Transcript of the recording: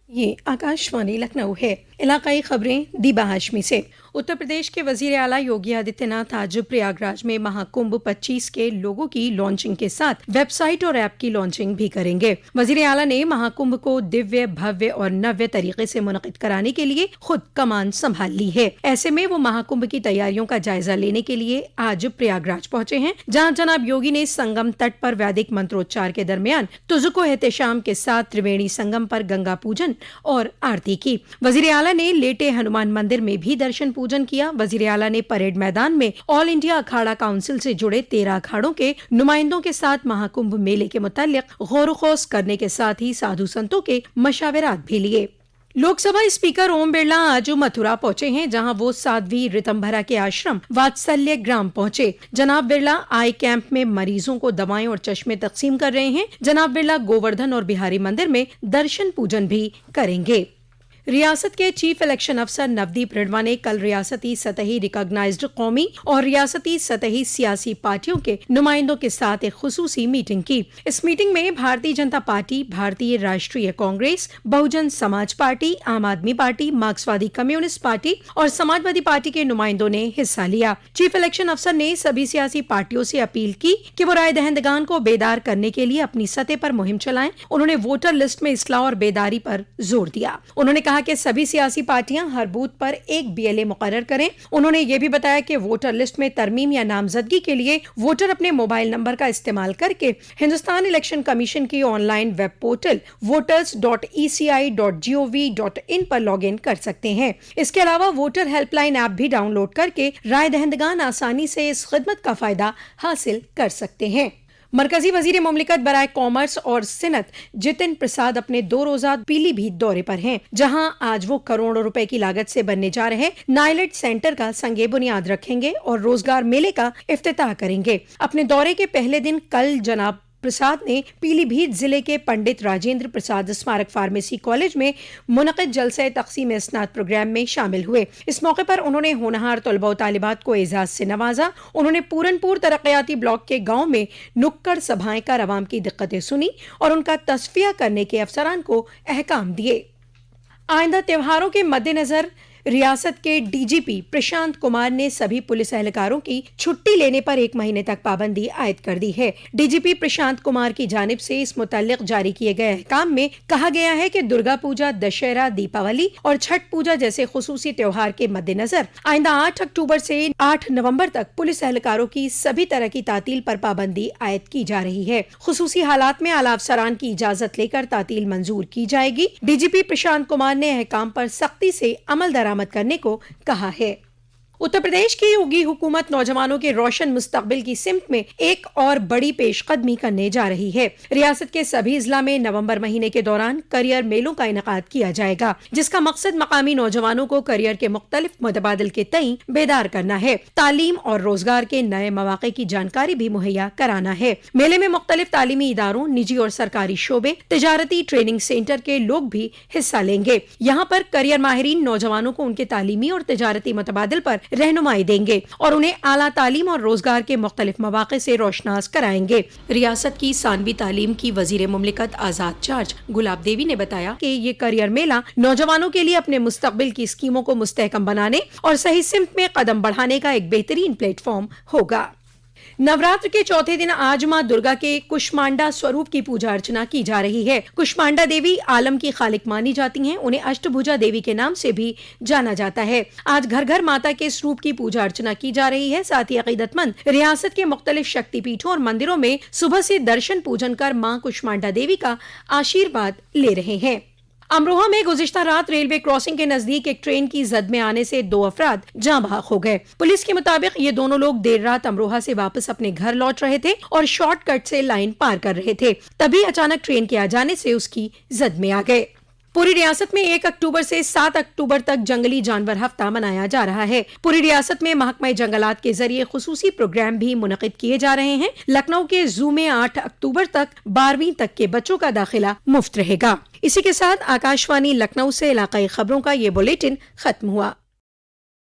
یہ آکاشوانی لکھنؤ ہے۔ علاقائی خبریں دیبا ہاشمی سے۔ اتر پردیش کے وزیر اعلیٰ یوگی آدتیہ ناتھ آج پریاگراج میں مہاکمبھ 25 کے لوگوں کی لانچنگ کے ساتھ ویب سائٹ اور ایپ کی لانچنگ بھی کریں گے۔ وزیر اعلیٰ نے مہاکمبھ کو دیویہ، بھویہ اور نویہ طریقے سے منعقد کرانے کے لیے خود کمان سنبھال لی ہے۔ ایسے میں وہ مہاکمبھ کی تیاریوں کا جائزہ لینے کے لیے آج پریاگراج پہنچے ہیں، جہاں جناب یوگی نے سنگم تٹ پر ویدک منتروچار کے درمیان تزک و احتشام کے ساتھ تریویڑی سنگم پر گنگا پوجن اور آرتی کی۔ وزیر اعلیٰ نے لیٹے ہنومان مندر میں بھی درشن پوجن کیا۔ وزیر اعلیٰ نے پریڈ میدان میں آل انڈیا اکھاڑا کونسل سے جڑے 13 اکھاڑوں کے نمائندوں کے ساتھ مہاکمبھ میلے کے متعلق غور و خوض کرنے کے ساتھ ہی سادھو سنتوں کے مشاورات بھی لیے۔ لوک سبھا اسپیکر اوم برلا آج متھرا پہنچے ہیں، جہاں وہ سادھوی رتمبھرا کے آشرم واتسلیہ گرام پہنچے۔ جناب برلا آئی کیمپ میں مریضوں کو دوائیں اور چشمے تقسیم کر رہے ہیں۔ جناب برلا گووردھن اور بہاری مندر میں درشن پوجن بھی کریں گے۔ ریاست کے چیف الیکشن افسر نودیپ ریڈوا نے کل ریاستی سطحی ریکاگنائزڈ قومی اور ریاستی سطحی سیاسی پارٹیوں کے نمائندوں کے ساتھ ایک خصوصی میٹنگ کی۔ اس میٹنگ میں بھارتیہ جنتا پارٹی، بھارتیہ راشٹریہ کانگریس، بہوجن سماج پارٹی، عام آدمی پارٹی، مارکسوادی کمیونسٹ پارٹی اور سماجوادی پارٹی کے نمائندوں نے حصہ لیا۔ چیف الیکشن افسر نے سبھی سیاسی پارٹیوں سے اپیل کی کہ وہ رائے دہندگان کو بیدار کرنے کے لیے اپنی سطح پر مہم چلائیں۔ انہوں نے ووٹر لسٹ میں اصلاح اور بیداری پر زور دیا۔ انہوں نے کہا کہ سبھی سیاسی پارٹیاں ہر بوتھ پر ایک BLA مقرر کریں۔ انہوں نے یہ بھی بتایا کہ ووٹر لسٹ میں ترمیم یا نامزدگی کے لیے ووٹر اپنے موبائل نمبر کا استعمال کر کے ہندوستان الیکشن کمیشن کی on line web portal voters.eci.gov.in per log in کر سکتے ہیں۔ اس کے علاوہ ووٹر ہیلپ لائن ایپ بھی ڈاؤن لوڈ کر کے رائے دہندگان آسانی سے اس خدمت کا فائدہ حاصل کر سکتے ہیں۔ مرکزی وزیر مملکت برائے کامرس اور صنعت جتن پرساد اپنے 2 روزہ پیلی بھیت دورے پر ہیں، جہاں آج وہ کروڑوں روپے کی لاگت سے بننے جا رہے نائلٹ سینٹر کا سنگ بنیاد رکھیں گے اور روزگار میلے کا افتتاح کریں گے۔ اپنے دورے کے پہلے دن کل جناب پرساد نے پیلی بھیت ضلع کے پنڈت راجندر پرساد اسمارک فارمیسی کالج میں منعقد جلسہ تقسیم اسناد پروگرام میں شامل ہوئے۔ اس موقع پر انہوں نے ہونہار طلباء و طالبات کو اعزاز سے نوازا۔ انہوں نے پورن پور ترقیاتی بلاک کے گاؤں میں نکڑ سبھائیں کر عوام کی دقتیں سنی اور ان کا تصفیہ کرنے کے افسران کو احکام دیے۔ آئندہ تہواروں کے مد نظر ریاست کے DGP پرشانت کمار نے سبھی پولیس اہلکاروں کی چھٹی لینے پر 1 مہینے تک پابندی عائد کر دی ہے۔ DGP پرشانت کمار کی جانب سے اس متعلق جاری کیے گئے احکام میں کہا گیا ہے کہ درگا پوجا، دشہرا، دیپاولی اور چھٹ پوجا جیسے خصوصی تہوار کے مد نظر آئندہ 8 اکتوبر سے 8 نومبر تک پولیس اہلکاروں کی سبھی طرح کی تعطیل پر پابندی عائد کی جا رہی ہے۔ خصوصی حالات میں اعلیٰ افسران کی اجازت لے کر تعطیل منظور کی جائے گی۔ DGP پرشانت کمار نے احکام پر سختی سے عمل درآمد کرنے کو کہا ہے۔ اتر پردیش کی یوگی حکومت نوجوانوں کے روشن مستقبل کی سمت میں ایک اور بڑی پیش قدمی کرنے جا رہی ہے۔ ریاست کے سبھی اضلاع میں نومبر مہینے کے دوران کریئر میلوں کا انعقاد کیا جائے گا، جس کا مقصد مقامی نوجوانوں کو کریئر کے مختلف متبادل کے تئیں بیدار کرنا ہے، تعلیم اور روزگار کے نئے مواقع کی جانکاری بھی مہیا کرانا ہے۔ میلے میں مختلف تعلیمی اداروں، نجی اور سرکاری شعبے، تجارتی ٹریننگ سینٹر کے لوگ بھی حصہ لیں گے۔ یہاں پر کریئر ماہرین نوجوانوں کو ان کے تعلیمی اور تجارتی متبادل پر رہنمائی دیں گے اور انہیں اعلیٰ تعلیم اور روزگار کے مختلف مواقع سے روشناس کرائیں گے۔ ریاست کی ثانوی تعلیم کی وزیر مملکت آزاد چارج گلاب دیوی نے بتایا کہ یہ کریئر میلہ نوجوانوں کے لیے اپنے مستقبل کی اسکیموں کو مستحکم بنانے اور صحیح سمت میں قدم بڑھانے کا ایک بہترین پلیٹ فارم ہوگا۔ نوراتر کے چوتھے دن آج ماں درگا کے کشمانڈا سوروپ کی پوجا ارچنا کی جا رہی ہے۔ کشمانڈا دیوی عالم کی خالق مانی جاتی ہیں، انہیں اشٹ بھجا دیوی کے نام سے بھی جانا جاتا ہے۔ آج گھر گھر ماتا کے سوروپ کی پوجا ارچنا کی جا رہی ہے، ساتھ ہی عقیدت مند ریاست کے مختلف شکتی پیٹھوں اور مندروں میں صبح سے درشن پوجن کر ماں کشمانڈا دیوی کا آشیرواد لے رہے ہیں۔ امروہہ میں گزشتہ رات ریلوے کراسنگ کے نزدیک ایک ٹرین کی زد میں آنے سے 2 افراد جاں بحق ہو گئے۔ پولیس کے مطابق یہ دونوں لوگ دیر رات امروہہ سے واپس اپنے گھر لوٹ رہے تھے اور شارٹ کٹ سے لائن پار کر رہے تھے، تبھی اچانک ٹرین کے آ جانے سے اس کی زد میں آ گئے۔ پوری ریاست میں 1 اکتوبر سے 7 اکتوبر تک جنگلی جانور ہفتہ منایا جا رہا ہے۔ پوری ریاست میں محکمہ جنگلات کے ذریعے خصوصی پروگرام بھی منعقد کیے جا رہے ہیں۔ لکھنؤ کے زو میں 8 اکتوبر تک 12ویں تک کے بچوں کا داخلہ مفت رہے گا۔ اسی کے ساتھ آکاشوانی لکھنؤ سے علاقائی خبروں کا یہ بلیٹن ختم ہوا۔